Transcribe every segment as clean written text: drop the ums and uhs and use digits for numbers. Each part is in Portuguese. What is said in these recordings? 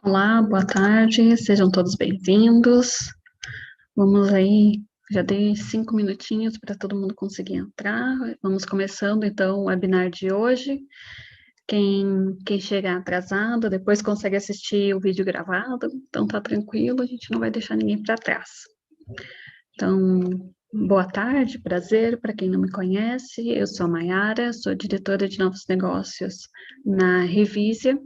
Olá, boa tarde, sejam todos bem-vindos. Vamos aí, já dei 5 minutinhos para todo mundo conseguir entrar. Vamos começando então o webinar de hoje. Quem chegar atrasado, depois consegue assistir o vídeo gravado, então tá tranquilo, a gente não vai deixar ninguém para trás. Então, boa tarde, prazer, para quem não me conhece, eu sou a Mayara, sou diretora de novos negócios na Revisia,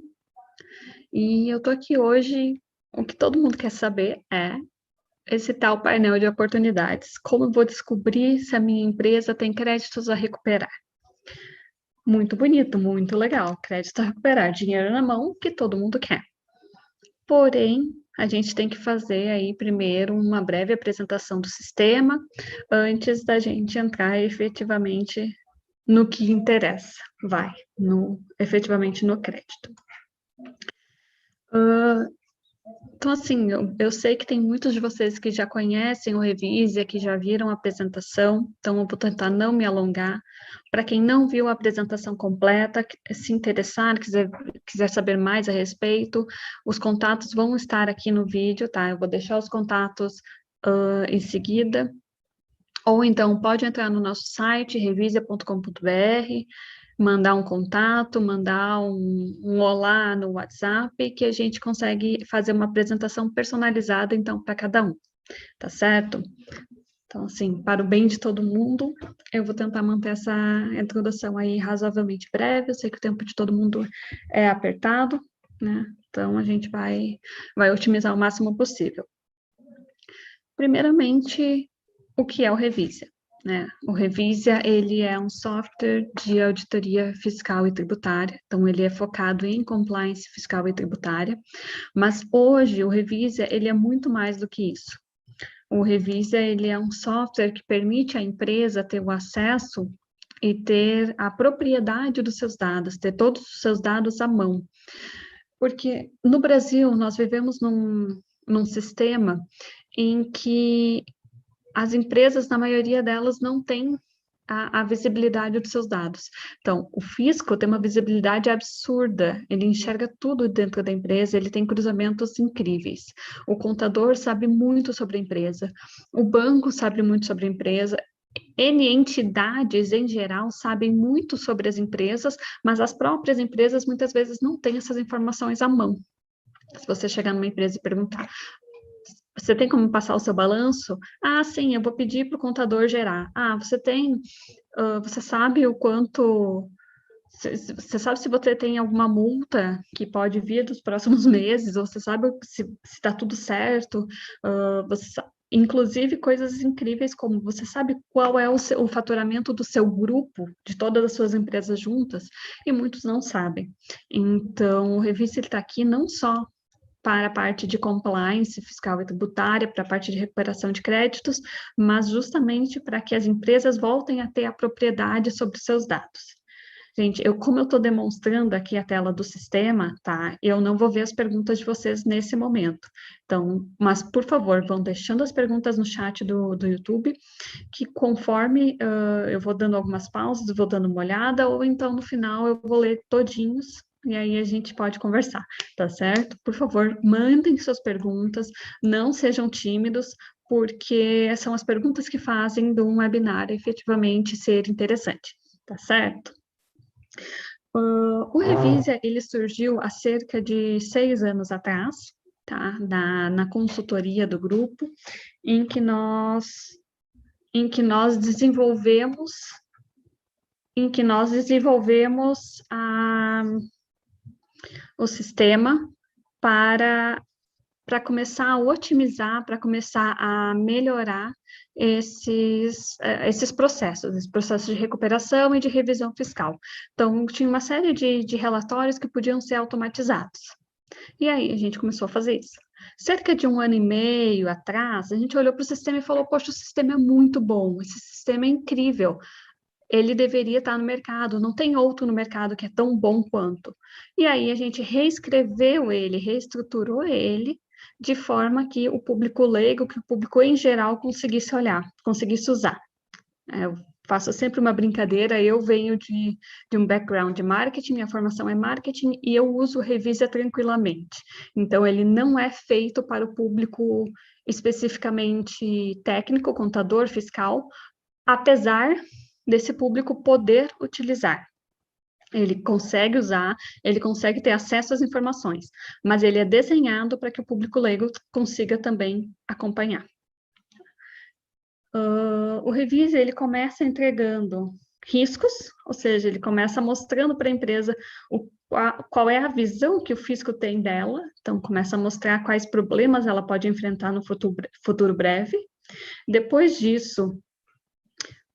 e eu tô aqui hoje, o que todo mundo quer saber é esse tal painel de oportunidades. Como eu vou descobrir se a minha empresa tem créditos a recuperar? Muito bonito, muito legal. Crédito a recuperar, dinheiro na mão, que todo mundo quer. Porém, a gente tem que fazer aí primeiro uma breve apresentação do sistema, antes da gente entrar efetivamente no que interessa. Efetivamente no crédito. Então, assim, eu sei que tem muitos de vocês que já conhecem o Revisia, que já viram a apresentação, então eu vou tentar não me alongar. Para quem não viu a apresentação completa, se interessar, quiser saber mais a respeito, os contatos vão estar aqui no vídeo, tá? Eu vou deixar os contatos em seguida. Ou então pode entrar no nosso site, revisia.com.br, mandar um contato, mandar um olá no WhatsApp, que a gente consegue fazer uma apresentação personalizada, então, para cada um, tá certo? Então, assim, para o bem de todo mundo, eu vou tentar manter essa introdução aí razoavelmente breve, eu sei que o tempo de todo mundo é apertado, né? Então, a gente vai otimizar o máximo possível. Primeiramente, o que é o Revisia? Né? O Revisia, ele é um software de auditoria fiscal e tributária, então ele é focado em compliance fiscal e tributária, mas hoje o Revisia, ele é muito mais do que isso. O Revisia, ele é um software que permite à empresa ter o acesso e ter a propriedade dos seus dados, ter todos os seus dados à mão. Porque no Brasil, nós vivemos num sistema em que as empresas, na maioria delas, não têm a visibilidade dos seus dados. Então, o fisco tem uma visibilidade absurda, ele enxerga tudo dentro da empresa, ele tem cruzamentos incríveis. O contador sabe muito sobre a empresa, o banco sabe muito sobre a empresa, N entidades, em geral, sabem muito sobre as empresas, mas as próprias empresas, muitas vezes, não têm essas informações à mão. Se você chegar numa empresa e perguntar, você tem como passar o seu balanço? Ah, sim, eu vou pedir para o contador gerar. Ah, você sabe o quanto, você sabe se você tem alguma multa que pode vir dos próximos meses, ou você sabe se está tudo certo, inclusive coisas incríveis como você sabe qual é o faturamento do seu grupo, de todas as suas empresas juntas, e muitos não sabem. Então, o Revista está aqui não só para a parte de compliance fiscal e tributária, para a parte de recuperação de créditos, mas justamente para que as empresas voltem a ter a propriedade sobre os seus dados. Gente, como eu estou demonstrando aqui a tela do sistema, tá? Eu não vou ver as perguntas de vocês nesse momento. Então, mas, por favor, vão deixando as perguntas no chat do YouTube, que conforme eu vou dando algumas pausas, vou dando uma olhada, ou então no final eu vou ler todinhos, e aí a gente pode conversar, tá certo? Por favor, mandem suas perguntas, não sejam tímidos, porque são as perguntas que fazem de um webinar efetivamente ser interessante, tá certo? O Revisia, ele surgiu há cerca de 6 anos atrás, tá? Na consultoria do grupo, em que nós desenvolvemos o sistema para começar a otimizar, para começar a melhorar esses processos de recuperação e de revisão fiscal. Então, tinha uma série de relatórios que podiam ser automatizados. E aí, a gente começou a fazer isso. Cerca de 1 ano e meio atrás, a gente olhou para o sistema e falou, poxa, o sistema é muito bom, esse sistema é incrível, ele deveria estar no mercado, não tem outro no mercado que é tão bom quanto. E aí, a gente reescreveu ele, reestruturou ele, de forma que o público leigo, que o público em geral conseguisse olhar, conseguisse usar. Eu faço sempre uma brincadeira, eu venho de um background de marketing, minha formação é marketing, e eu uso o Revisa tranquilamente. Então, ele não é feito para o público especificamente técnico, contador, fiscal, apesar desse público poder utilizar. Ele consegue usar, ele consegue ter acesso às informações, mas ele é desenhado para que o público leigo consiga também acompanhar. O Revise, ele começa entregando riscos, ou seja, ele começa mostrando para a empresa qual é a visão que o fisco tem dela, então começa a mostrar quais problemas ela pode enfrentar no futuro breve. Depois disso,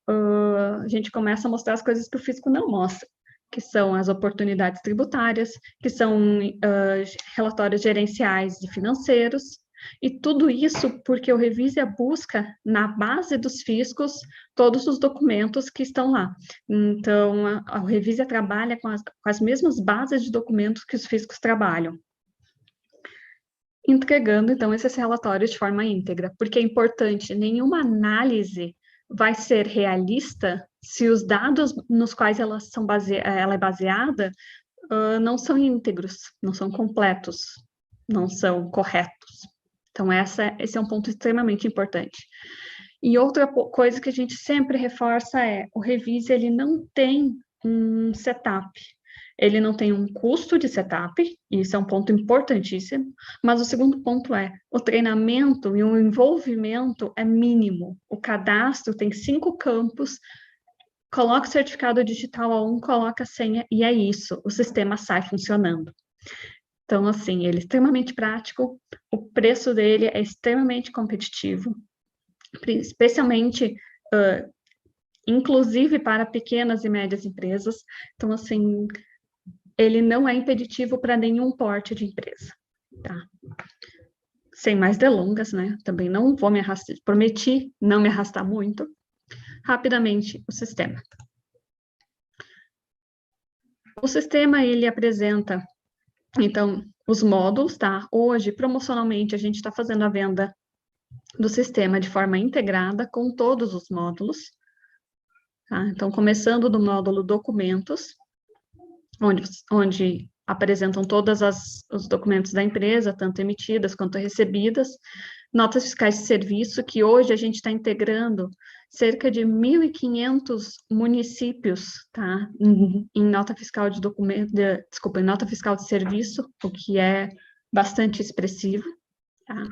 a gente começa a mostrar as coisas que o fisco não mostra, que são as oportunidades tributárias, que são relatórios gerenciais e financeiros, e tudo isso porque o Revisia busca, na base dos fiscos, todos os documentos que estão lá. Então, a Revisia trabalha com as mesmas bases de documentos que os fiscos trabalham, entregando, então, esses relatórios de forma íntegra, porque é importante, nenhuma análise vai ser realista se os dados nos quais ela é baseada não são íntegros, não são completos, não são corretos. Então, esse é um ponto extremamente importante. E outra coisa que a gente sempre reforça é, o Revise, ele não tem um setup, ele não tem um custo de setup, e isso é um ponto importantíssimo, mas o segundo ponto é, o treinamento e o envolvimento é mínimo. O cadastro tem 5 campos, coloca o certificado digital a coloca a senha, e é isso, o sistema sai funcionando. Então, assim, ele é extremamente prático, o preço dele é extremamente competitivo, especialmente, inclusive para pequenas e médias empresas. Então, assim, ele não é impeditivo para nenhum porte de empresa, tá? Sem mais delongas, né? Também não vou me arrastar, prometi não me arrastar muito. Rapidamente, o sistema. O sistema, ele apresenta, então, os módulos, tá? Hoje, promocionalmente, a gente está fazendo a venda do sistema de forma integrada com todos os módulos, tá? Então, começando do módulo documentos, onde apresentam todos os documentos da empresa, tanto emitidas quanto recebidas, notas fiscais de serviço, que hoje a gente está integrando cerca de 1.500 municípios, tá? Em nota fiscal de em nota fiscal de serviço, o que é bastante expressivo, tá?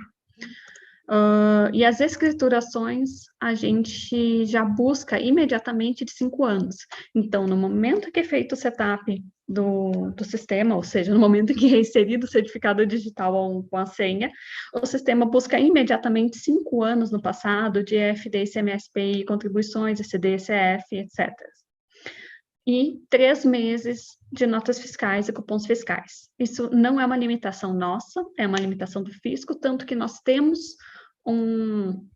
E as escriturações a gente já busca imediatamente de 5 anos. Então, no momento que é feito o setup do sistema, ou seja, no momento que é inserido o certificado digital com a senha, o sistema busca imediatamente 5 anos no passado de EFD, ICMS, PI, contribuições, ECD, ECF, etc. E 3 meses de notas fiscais e cupons fiscais. Isso não é uma limitação nossa, é uma limitação do fisco, tanto que nós temos um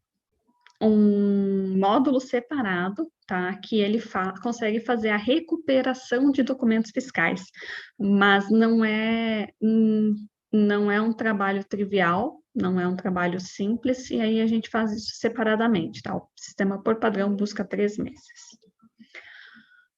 módulo separado, tá? Que ele consegue fazer a recuperação de documentos fiscais, mas não é um trabalho trivial, não é um trabalho simples, e aí a gente faz isso separadamente, tá? O sistema por padrão busca 3 meses.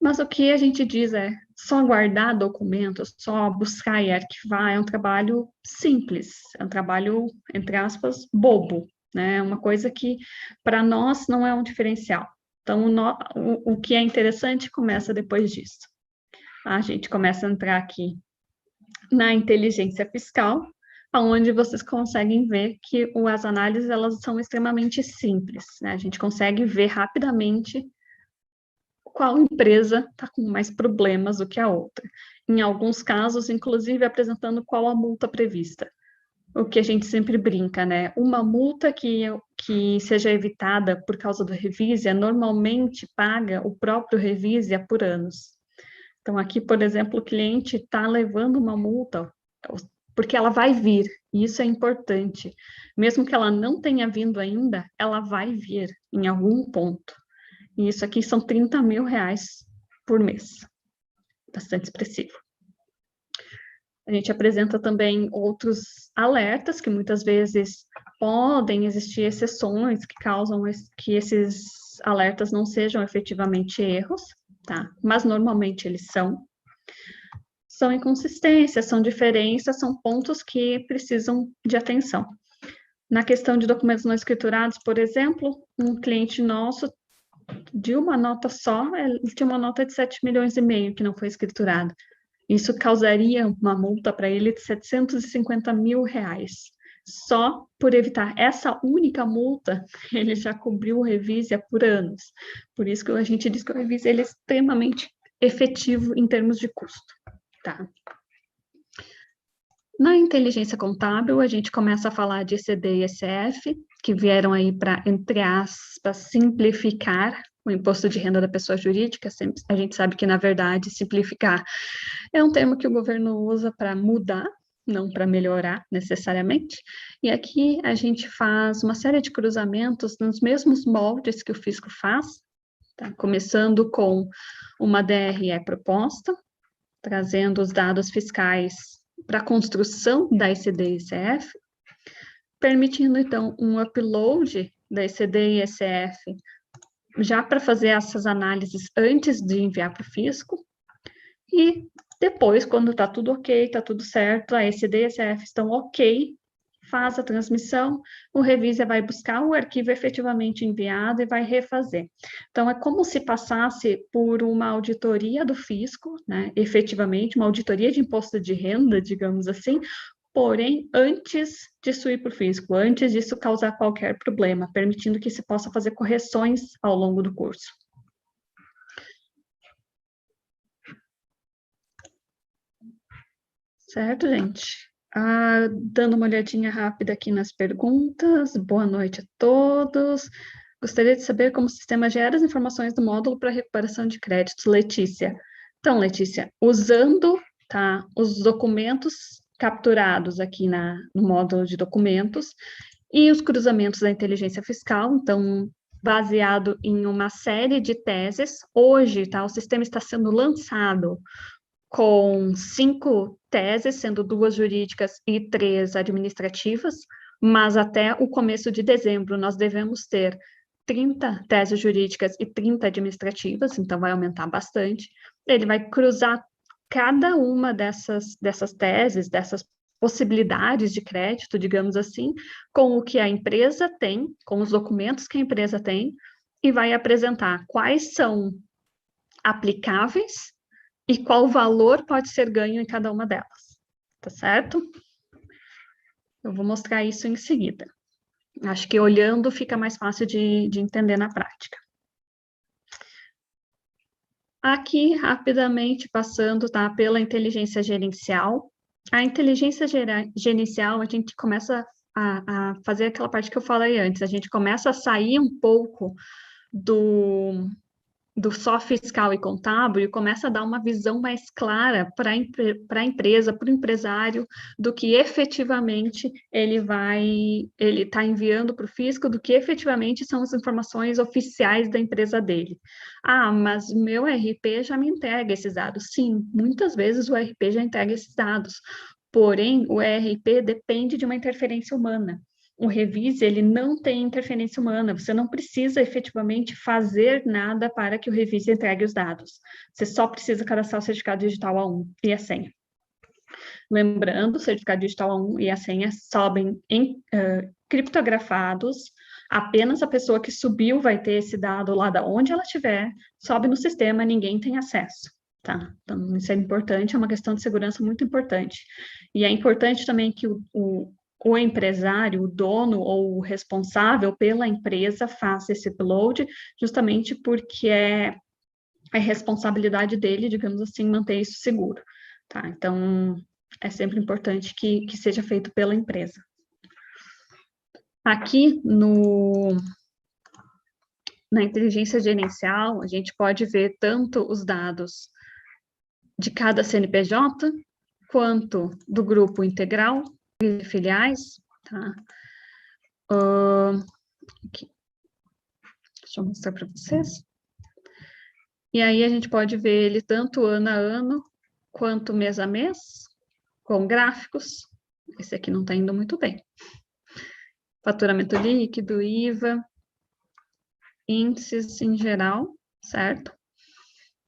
Mas o que a gente diz é, só guardar documentos, só buscar e arquivar é um trabalho simples, é um trabalho, entre aspas, bobo, né? Uma coisa que, para nós, não é um diferencial. Então, o que é interessante começa depois disso. A gente começa a entrar aqui na inteligência fiscal, onde vocês conseguem ver que as análises, elas são extremamente simples, né? A gente consegue ver rapidamente qual empresa está com mais problemas do que a outra. Em alguns casos, inclusive, apresentando qual a multa prevista. O que a gente sempre brinca, né? Uma multa que seja evitada por causa do Revisia, normalmente paga o próprio Revisia por anos. Então, aqui, por exemplo, o cliente está levando uma multa, porque ela vai vir, e isso é importante. Mesmo que ela não tenha vindo ainda, ela vai vir em algum ponto. E isso aqui são 30 mil reais por mês. Bastante expressivo. A gente apresenta também outros alertas, que muitas vezes podem existir exceções que causam que esses esses alertas não sejam efetivamente erros, tá? Mas normalmente eles são. São inconsistências, são diferenças, são pontos que precisam de atenção. Na questão de documentos não escriturados, por exemplo, um cliente nosso, de uma nota só, ele tinha uma nota de 7,5 milhões que não foi escriturada. Isso causaria uma multa para ele de 750 mil reais. Só por evitar essa única multa, ele já cobriu o Revisia por anos. Por isso que a gente diz que o Revisia ele é extremamente efetivo em termos de custo. Tá? Na inteligência contábil, a gente começa a falar de ECD e ECF, que vieram aí para, entre aspas, simplificar o imposto de renda da pessoa jurídica. A gente sabe que, na verdade, simplificar é um termo que o governo usa para mudar, não para melhorar necessariamente. E aqui a gente faz uma série de cruzamentos nos mesmos moldes que o fisco faz, tá? Começando com uma DRE proposta, trazendo os dados fiscais para a construção da ECD e ECF, permitindo, então, um upload da ECD e ECF já para fazer essas análises antes de enviar para o fisco, e depois, quando está tudo ok, está tudo certo, a ECD e a ECF estão ok, faz a transmissão, o Revisia vai buscar o arquivo efetivamente enviado e vai refazer. Então, é como se passasse por uma auditoria do fisco, né, efetivamente, uma auditoria de imposto de renda, digamos assim, porém, antes disso ir para o fisco, antes disso causar qualquer problema, permitindo que se possa fazer correções ao longo do curso. Certo, gente? Dando uma olhadinha rápida aqui nas perguntas. Boa noite a todos. Gostaria de saber como o sistema gera as informações do módulo para recuperação de créditos. Letícia. Então, Letícia, usando, tá, os documentos capturados aqui no módulo de documentos e os cruzamentos da inteligência fiscal, então, baseado em uma série de teses. Hoje, tá, o sistema está sendo lançado com 5 teses, sendo 2 jurídicas e 3 administrativas, mas até o começo de dezembro nós devemos ter 30 teses jurídicas e 30 administrativas, então vai aumentar bastante. Ele vai cruzar cada uma dessas teses, dessas possibilidades de crédito, digamos assim, com o que a empresa tem, com os documentos que a empresa tem, e vai apresentar quais são aplicáveis e qual valor pode ser ganho em cada uma delas, tá certo? Eu vou mostrar isso em seguida. Acho que olhando fica mais fácil de entender na prática. Aqui, rapidamente, passando, tá, pela inteligência gerencial. A inteligência gerencial, a gente começa a fazer aquela parte que eu falei antes, a gente começa a sair um pouco do só fiscal e contábil e começa a dar uma visão mais clara para a empresa, para o empresário, do que efetivamente ele está enviando para o fisco, do que efetivamente são as informações oficiais da empresa dele. Mas o meu RP já me entrega esses dados. Sim, muitas vezes o RP já entrega esses dados, porém o RP depende de uma interferência humana. O Revisia, ele não tem interferência humana, você não precisa efetivamente fazer nada para que o Revisia entregue os dados. Você só precisa cadastrar o certificado digital A1 e a senha. Lembrando, o certificado digital A1 e a senha sobem criptografados, apenas a pessoa que subiu vai ter esse dado lá da onde ela estiver, sobe no sistema, ninguém tem acesso. Tá? Então, isso é importante, é uma questão de segurança muito importante. E é importante também que o empresário, o dono ou o responsável pela empresa faça esse upload, justamente porque é responsabilidade dele, digamos assim, manter isso seguro, tá? Então, é sempre importante que seja feito pela empresa. Aqui na inteligência gerencial, a gente pode ver tanto os dados de cada CNPJ, quanto do grupo integral, de filiais, tá? Aqui. Deixa eu mostrar para vocês. E aí a gente pode ver ele tanto ano a ano, quanto mês a mês, com gráficos. Esse aqui não está indo muito bem. Faturamento líquido, IVA. índices em geral, certo?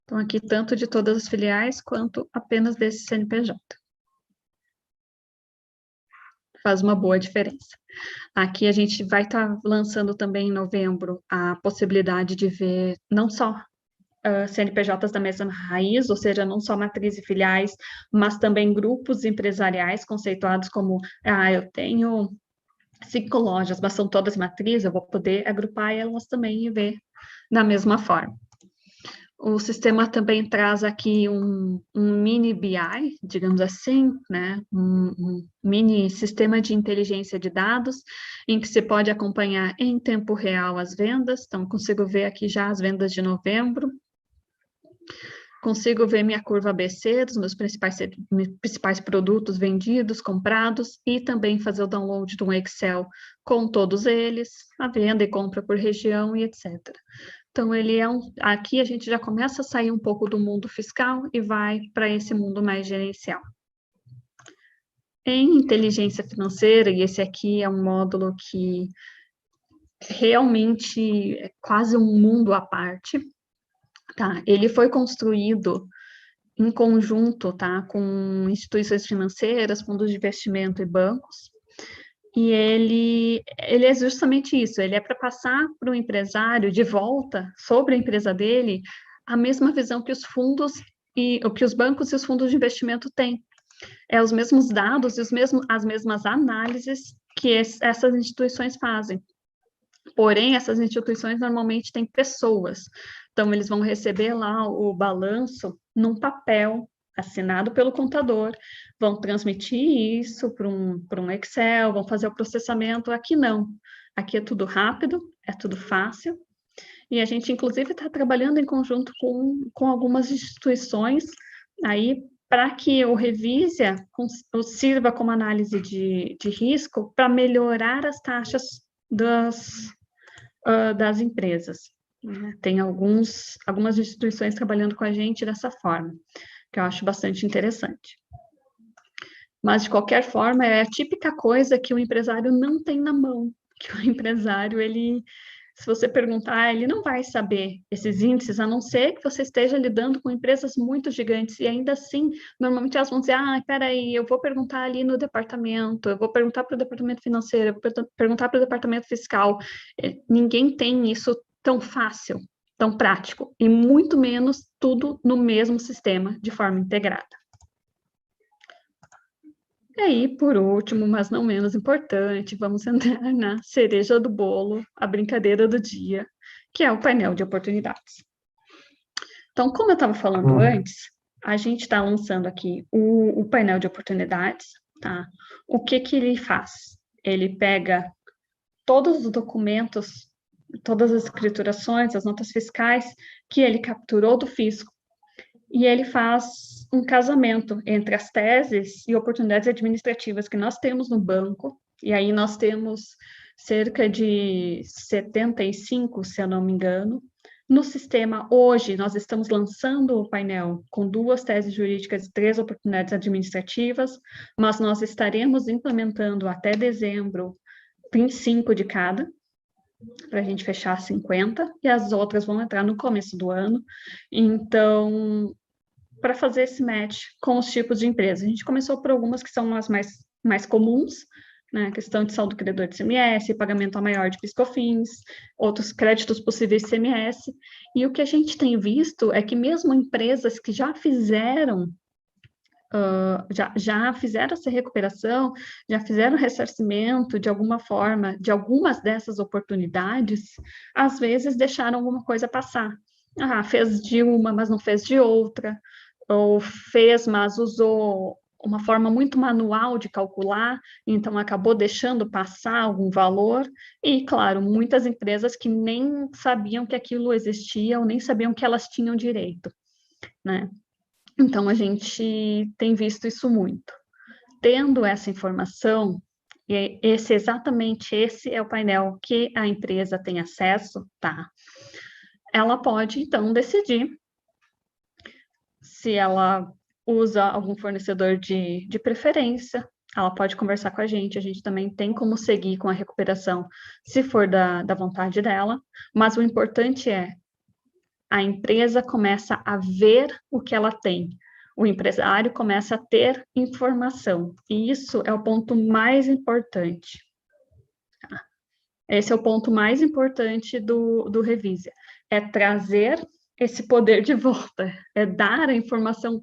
Então, aqui tanto de todas as filiais, quanto apenas desse CNPJ. Faz uma boa diferença. Aqui a gente vai estar lançando também em novembro a possibilidade de ver não só CNPJs da mesma raiz, ou seja, não só matriz e filiais, mas também grupos empresariais conceituados como, eu tenho 5 lojas, mas são todas matriz, eu vou poder agrupar elas também e ver da mesma forma. O sistema também traz aqui um mini BI, digamos assim, né? Um mini sistema de inteligência de dados, em que você pode acompanhar em tempo real as vendas. Então, consigo ver aqui já as vendas de novembro. Consigo ver minha curva ABC dos meus principais produtos vendidos, comprados, e também fazer o download de um Excel com todos eles, a venda e compra por região e etc. Então, aqui a gente já começa a sair um pouco do mundo fiscal e vai para esse mundo mais gerencial. Em inteligência financeira, e esse aqui é um módulo que realmente é quase um mundo à parte, tá? Ele foi construído em conjunto, tá, com instituições financeiras, fundos de investimento e bancos, e ele é justamente isso, ele é para passar para o empresário de volta sobre a empresa dele a mesma visão que os fundos e o que os bancos e os fundos de investimento têm. É os mesmos dados e as mesmas análises que essas instituições fazem. Porém, essas instituições normalmente têm pessoas. Então, eles vão receber lá o balanço num papel assinado pelo contador, vão transmitir isso para um Excel, vão fazer o processamento. Aqui não. Aqui é tudo rápido, é tudo fácil. E a gente, inclusive, está trabalhando em conjunto com algumas instituições aí para que o Revisia sirva como análise de risco para melhorar as taxas das empresas. Tem algumas instituições trabalhando com a gente dessa forma, que eu acho bastante interessante. Mas, de qualquer forma, é a típica coisa que o empresário não tem na mão, que o empresário, se você perguntar, ele não vai saber esses índices, a não ser que você esteja lidando com empresas muito gigantes, e ainda assim, normalmente elas vão dizer, peraí, eu vou perguntar ali no departamento, eu vou perguntar para o departamento financeiro, eu vou perguntar para o departamento fiscal. Ninguém tem isso tão fácil, tão prático, e muito menos tudo no mesmo sistema, de forma integrada. E aí, por último, mas não menos importante, vamos entrar na cereja do bolo, a brincadeira do dia, que é o painel de oportunidades. Então, como eu estava falando antes, a gente está lançando aqui o painel de oportunidades, tá? O que ele faz? Ele pega todos os documentos, todas as escriturações, as notas fiscais que ele capturou do fisco, e ele faz um casamento entre as teses e oportunidades administrativas que nós temos no banco, e aí nós temos cerca de 75, se eu não me engano. No sistema, hoje, nós estamos lançando o painel com 2 teses jurídicas e 3 oportunidades administrativas, mas nós estaremos implementando até dezembro 25 de cada, para a gente fechar 50, e as outras vão entrar no começo do ano. Então, para fazer esse match com os tipos de empresas, a gente começou por algumas que são as mais comuns, né, questão de saldo credor de ICMS, pagamento a maior de PIS/COFINS, outros créditos possíveis de ICMS, e o que a gente tem visto é que mesmo empresas que já fizeram já fizeram essa recuperação, já fizeram ressarcimento de alguma forma, de algumas dessas oportunidades, às vezes deixaram alguma coisa passar. Fez de uma, mas não fez de outra, ou fez, mas usou uma forma muito manual de calcular, então acabou deixando passar algum valor, e, claro, muitas empresas que nem sabiam que aquilo existia, ou nem sabiam que elas tinham direito, né? Então, a gente tem visto isso muito. Tendo essa informação, exatamente esse é o painel que a empresa tem acesso, tá? Ela pode, então, decidir se ela usa algum fornecedor de preferência, ela pode conversar com a gente também tem como seguir com a recuperação, se for da vontade dela, mas o importante é a empresa começa a ver o que ela tem, o empresário começa a ter informação, e isso é o ponto mais importante. Esse é o ponto mais importante do Revisia, é trazer esse poder de volta, é dar a informação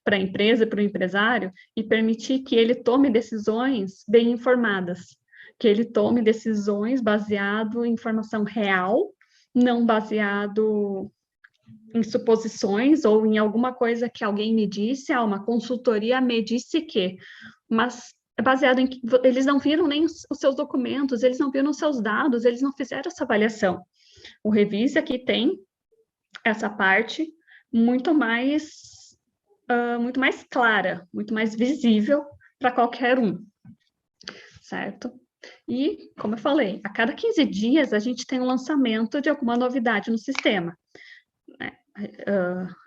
para a empresa, para o empresário, e permitir que ele tome decisões bem informadas, que ele tome decisões baseado em informação real, não baseado em suposições ou em alguma coisa que alguém me disse, uma consultoria me disse que, mas é baseado em que eles não viram nem os seus documentos, eles não viram os seus dados, eles não fizeram essa avaliação. O Revise aqui tem essa parte muito mais clara, muito mais visível para qualquer um, certo? E, como eu falei, a cada 15 dias a gente tem um lançamento de alguma novidade no sistema.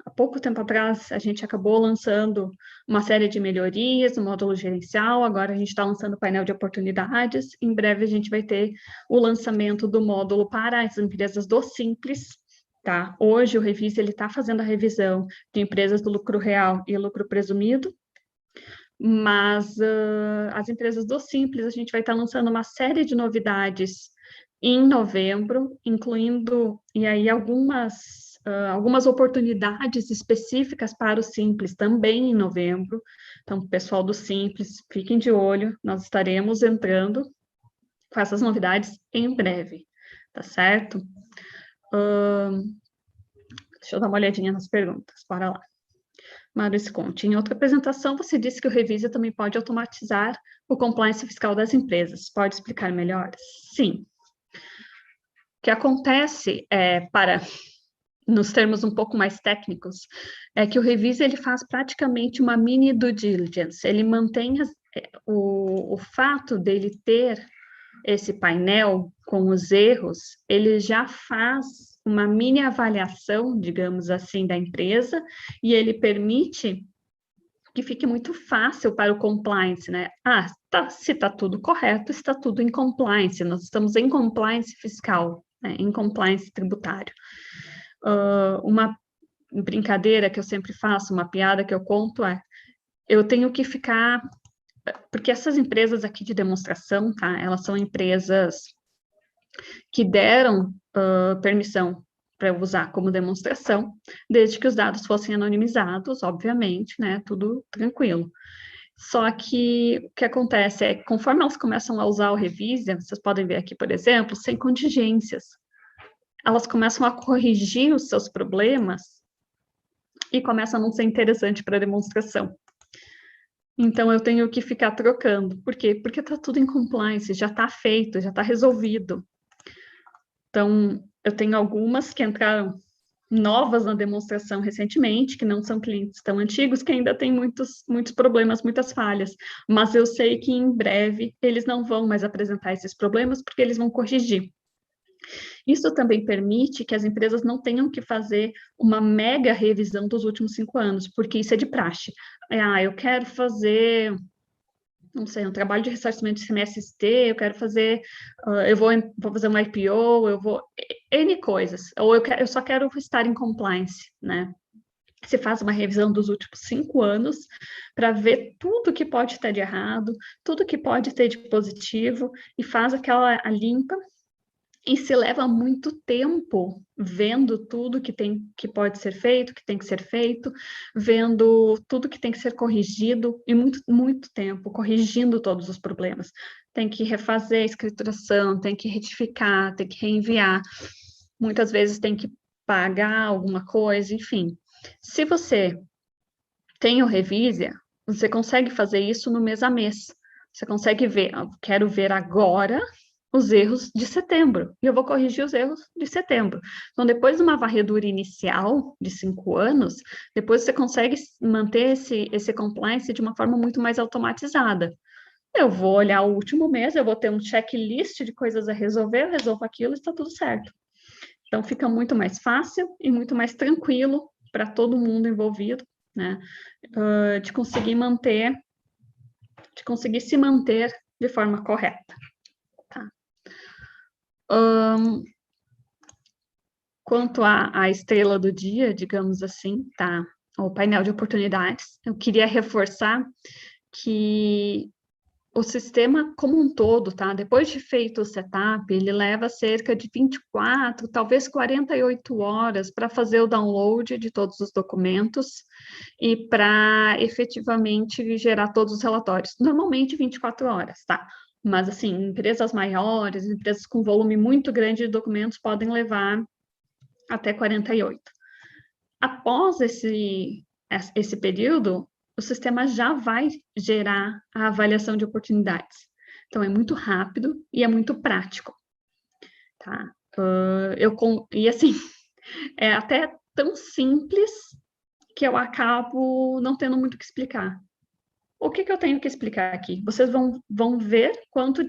Há pouco tempo atrás, a gente acabou lançando uma série de melhorias no módulo gerencial, agora a gente está lançando o painel de oportunidades, em breve a gente vai ter o lançamento do módulo para as empresas do Simples, tá? Hoje o Revise, ele está fazendo a revisão de empresas do lucro real e lucro presumido, mas as empresas do Simples, a gente vai estar lançando uma série de novidades em novembro, incluindo, e aí algumas oportunidades específicas para o Simples também em novembro. Então, pessoal do Simples, fiquem de olho, nós estaremos entrando com essas novidades em breve, tá certo? Deixa eu dar uma olhadinha nas perguntas, bora lá. Maurício Conte, em outra apresentação, você disse que o Revisia também pode automatizar o compliance fiscal das empresas. Pode explicar melhor? Sim. O que acontece para nos termos um pouco mais técnicos, é que o Revise ele faz praticamente uma mini due diligence, ele mantém o fato dele ter esse painel com os erros, ele já faz uma mini avaliação, digamos assim, da empresa, e ele permite que fique muito fácil para o compliance, né? Se está tudo correto, está tudo em compliance, nós estamos em compliance fiscal, né? Em compliance tributário. Uma brincadeira que eu sempre faço, uma piada que eu conto eu tenho que ficar, porque essas empresas aqui de demonstração, tá? Elas são empresas que deram permissão para eu usar como demonstração, desde que os dados fossem anonimizados, obviamente, né? Tudo tranquilo. Só que o que acontece é que conforme elas começam a usar o Revisia, vocês podem ver aqui, por exemplo, sem contingências, elas começam a corrigir os seus problemas e começa a não ser interessante para a demonstração. Então, eu tenho que ficar trocando. Por quê? Porque está tudo em compliance, já está feito, já está resolvido. Então, eu tenho algumas que entraram novas na demonstração recentemente, que não são clientes tão antigos, que ainda têm muitos problemas, muitas falhas. Mas eu sei que em breve eles não vão mais apresentar esses problemas, porque eles vão corrigir. Isso também permite que as empresas não tenham que fazer uma mega revisão dos últimos 5 anos, porque isso é de praxe. Eu quero fazer, não sei, um trabalho de ressarcimento de CMST, eu quero fazer, eu vou fazer um IPO, eu vou... N coisas, ou eu só quero estar em compliance, né? Você faz uma revisão dos últimos 5 anos para ver tudo que pode ter de errado, tudo que pode ter de positivo, e faz aquela limpa, e se leva muito tempo vendo tudo que pode ser feito, que tem que ser feito, vendo tudo que tem que ser corrigido, e muito tempo corrigindo todos os problemas. Tem que refazer a escrituração, tem que retificar, tem que reenviar, muitas vezes tem que pagar alguma coisa, enfim. Se você tem o Revisia, você consegue fazer isso no mês a mês. Você consegue ver, quero ver agora os erros de setembro, e eu vou corrigir os erros de setembro. Então, depois de uma varredura inicial de 5 anos, depois você consegue manter esse compliance de uma forma muito mais automatizada. Eu vou olhar o último mês, eu vou ter um checklist de coisas a resolver, eu resolvo aquilo e está tudo certo. Então, fica muito mais fácil e muito mais tranquilo para todo mundo envolvido, né, de conseguir manter de conseguir se manter de forma correta. Tá? Quanto à estrela do dia, digamos assim, tá? O painel de oportunidades, eu queria reforçar que o sistema como um todo, tá? Depois de feito o setup, ele leva cerca de 24, talvez 48 horas para fazer o download de todos os documentos e para efetivamente gerar todos os relatórios. Normalmente 24 horas, tá? Mas, assim, empresas maiores, empresas com volume muito grande de documentos podem levar até 48. Após esse período, o sistema já vai gerar a avaliação de oportunidades. Então, é muito rápido e é muito prático. Tá? E assim, é até tão simples que eu acabo não tendo muito o que explicar. O que eu tenho que explicar aqui? Vocês vão ver quanto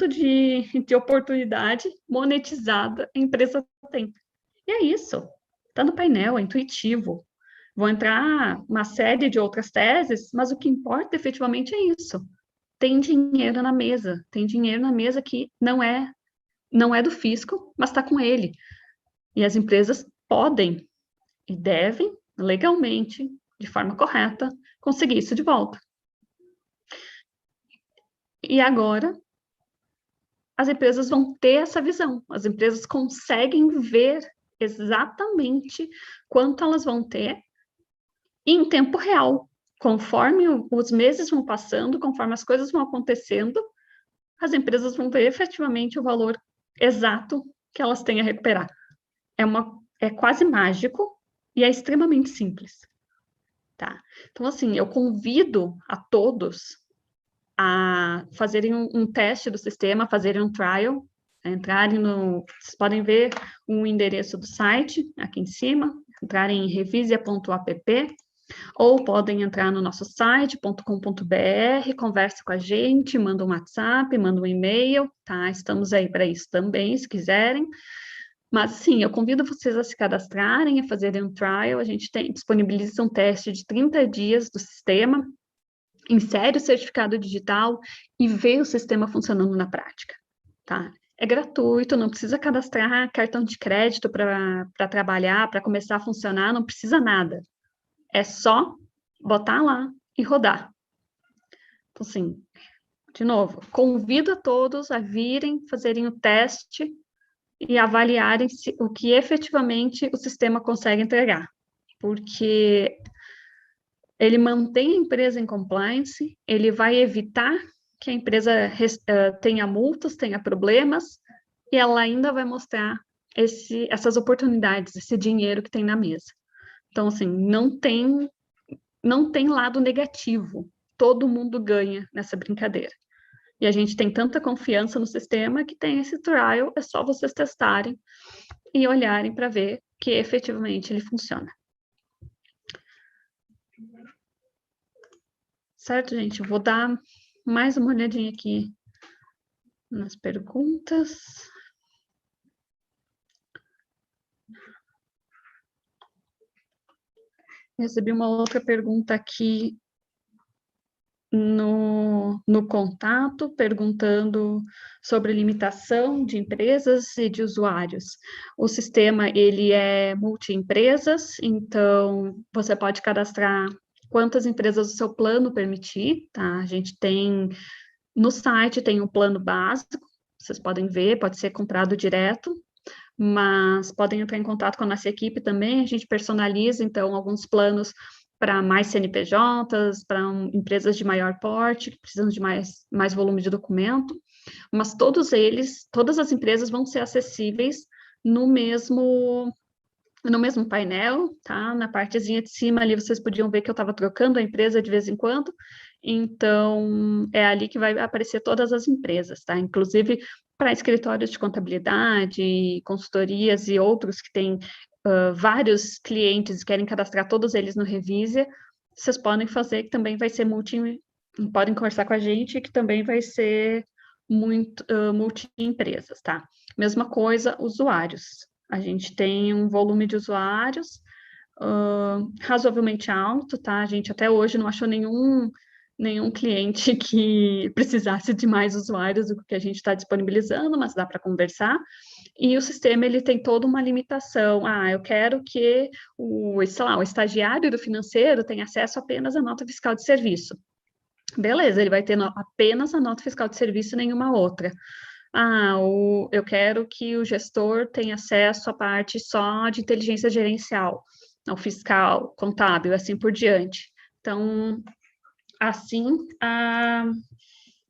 de oportunidade monetizada a empresa tem. E é isso. Está no painel, é intuitivo. Vão entrar uma série de outras teses, mas o que importa efetivamente é isso. Tem dinheiro na mesa, tem dinheiro na mesa que não é do fisco, mas está com ele. E as empresas podem e devem, legalmente, de forma correta, conseguir isso de volta. E agora, as empresas vão ter essa visão, as empresas conseguem ver exatamente quanto elas vão ter em tempo real. Conforme os meses vão passando, conforme as coisas vão acontecendo, as empresas vão ver efetivamente o valor exato que elas têm a recuperar. É quase mágico e é extremamente simples. Tá? Então, assim, eu convido a todos a fazerem um teste do sistema, fazerem um trial, entrarem vocês podem ver o endereço do site aqui em cima, entrarem em revisia.app, ou podem entrar no nosso site, .com.br, converse com a gente, manda um WhatsApp, manda um e-mail, tá? Estamos aí para isso também, se quiserem. Mas, sim, eu convido vocês a se cadastrarem, a fazerem um trial. A gente disponibiliza um teste de 30 dias do sistema, insere o certificado digital e vê o sistema funcionando na prática, tá? É gratuito, não precisa cadastrar cartão de crédito para trabalhar, para começar a funcionar, não precisa nada. É só botar lá e rodar. Então, assim, de novo, convido a todos a virem, fazerem o teste e avaliarem o que efetivamente o sistema consegue entregar. Porque ele mantém a empresa em compliance, ele vai evitar que a empresa tenha multas, tenha problemas, e ela ainda vai mostrar essas oportunidades, esse dinheiro que tem na mesa. Então, assim, não tem lado negativo. Todo mundo ganha nessa brincadeira. E a gente tem tanta confiança no sistema que tem esse trial, é só vocês testarem e olharem para ver que efetivamente ele funciona. Certo, gente? Eu vou dar mais uma olhadinha aqui nas perguntas. Recebi uma outra pergunta aqui no contato, perguntando sobre limitação de empresas e de usuários. O sistema, ele é multi-empresas, então você pode cadastrar quantas empresas o seu plano permitir, tá? A gente tem, no site tem um plano básico, vocês podem ver, pode ser comprado direto, mas podem entrar em contato com a nossa equipe também, a gente personaliza, então, alguns planos para mais CNPJs, para empresas de maior porte, que precisam de mais volume de documento, mas todas as empresas vão ser acessíveis no mesmo painel, tá? Na partezinha de cima ali, vocês podiam ver que eu estava trocando a empresa de vez em quando, então, é ali que vai aparecer todas as empresas, tá? Inclusive, para escritórios de contabilidade, consultorias e outros que têm vários clientes e querem cadastrar todos eles no Revisia, vocês podem fazer, que também vai ser podem conversar com a gente, que também vai ser multi-empresas, tá? Mesma coisa, usuários. A gente tem um volume de usuários razoavelmente alto, tá? A gente até hoje não achou nenhum cliente que precisasse de mais usuários do que a gente está disponibilizando, mas dá para conversar. E o sistema, ele tem toda uma limitação. Ah, eu quero que sei lá, o estagiário do financeiro tenha acesso apenas à nota fiscal de serviço. Beleza, ele vai ter apenas a nota fiscal de serviço e nenhuma outra. Ah, eu quero que o gestor tenha acesso à parte só de inteligência gerencial, ao fiscal, contábil, assim por diante. Então, assim,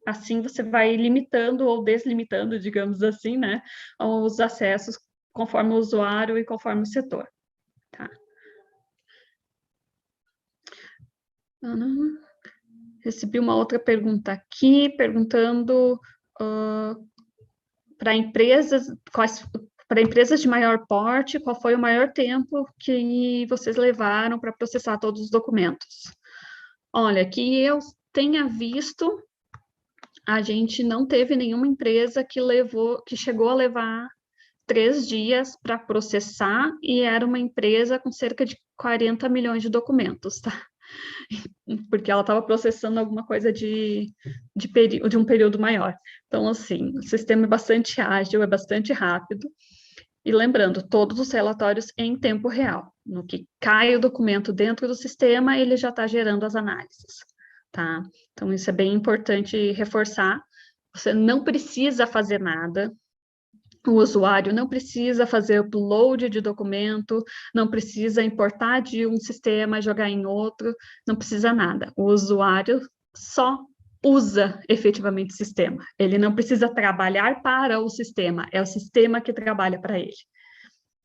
assim você vai limitando ou deslimitando, digamos assim, né, os acessos conforme o usuário e conforme o setor. Tá? Recebi uma outra pergunta aqui, perguntando para empresas, para empresas de maior porte, qual foi o maior tempo que vocês levaram para processar todos os documentos? Olha, que eu tenha visto, a gente não teve nenhuma empresa que chegou a levar 3 dias para processar, e era uma empresa com cerca de 40 milhões de documentos, tá? Porque ela estava processando alguma coisa de um período maior. Então, assim, o sistema é bastante ágil, é bastante rápido. E lembrando, todos os relatórios em tempo real. No que cai o documento dentro do sistema, ele já está gerando as análises, tá? Então, isso é bem importante reforçar. Você não precisa fazer nada, o usuário não precisa fazer upload de documento, não precisa importar de um sistema, jogar em outro, não precisa nada. O usuário só usa efetivamente o sistema. Ele não precisa trabalhar para o sistema, é o sistema que trabalha para ele.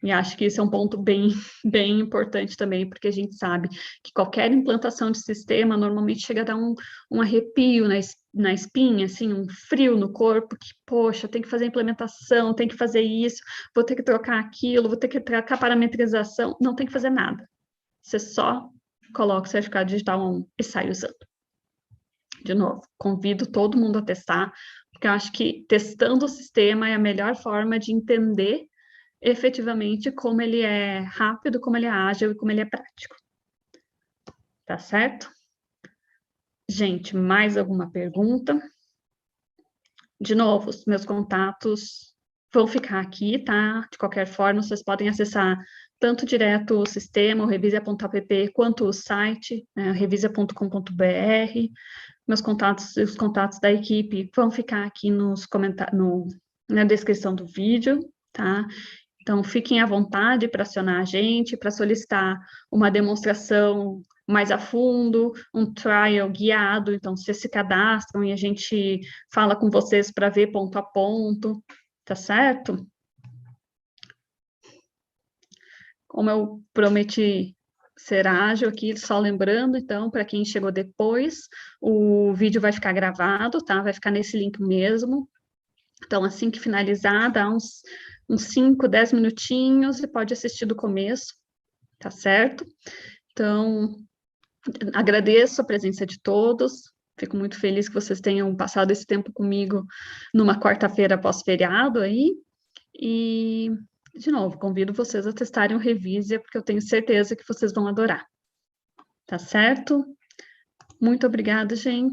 E acho que isso é um ponto bem, bem importante também, porque a gente sabe que qualquer implantação de sistema normalmente chega a dar um arrepio na espinha, assim, um frio no corpo, que, poxa, tem que fazer a implementação, tem que fazer isso, vou ter que trocar aquilo, vou ter que trocar parametrização, não tem que fazer nada. Você só coloca o certificado digital 1 e sai usando. De novo, convido todo mundo a testar, porque eu acho que testando o sistema é a melhor forma de entender efetivamente como ele é rápido, como ele é ágil e como ele é prático. Tá certo? Gente, mais alguma pergunta? De novo, os meus contatos vão ficar aqui, tá? De qualquer forma, vocês podem acessar tanto direto o sistema, o revisia.app, quanto o site, né, revisia.com.br. Meus contatos e os contatos da equipe vão ficar aqui nos comentários, na descrição do vídeo, tá? Então, fiquem à vontade para acionar a gente, para solicitar uma demonstração mais a fundo, um trial guiado. Então, vocês se cadastram e a gente fala com vocês para ver ponto a ponto, tá certo? Como eu prometi ser ágil aqui, só lembrando, então, para quem chegou depois, o vídeo vai ficar gravado, tá? Vai ficar nesse link mesmo. Então, assim que finalizar, dá uns 5, 10 minutinhos e pode assistir do começo, tá certo? Então, agradeço a presença de todos, fico muito feliz que vocês tenham passado esse tempo comigo numa quarta-feira pós-feriado aí, e, de novo, convido vocês a testarem o Revisia, porque eu tenho certeza que vocês vão adorar, tá certo? Muito obrigada, gente.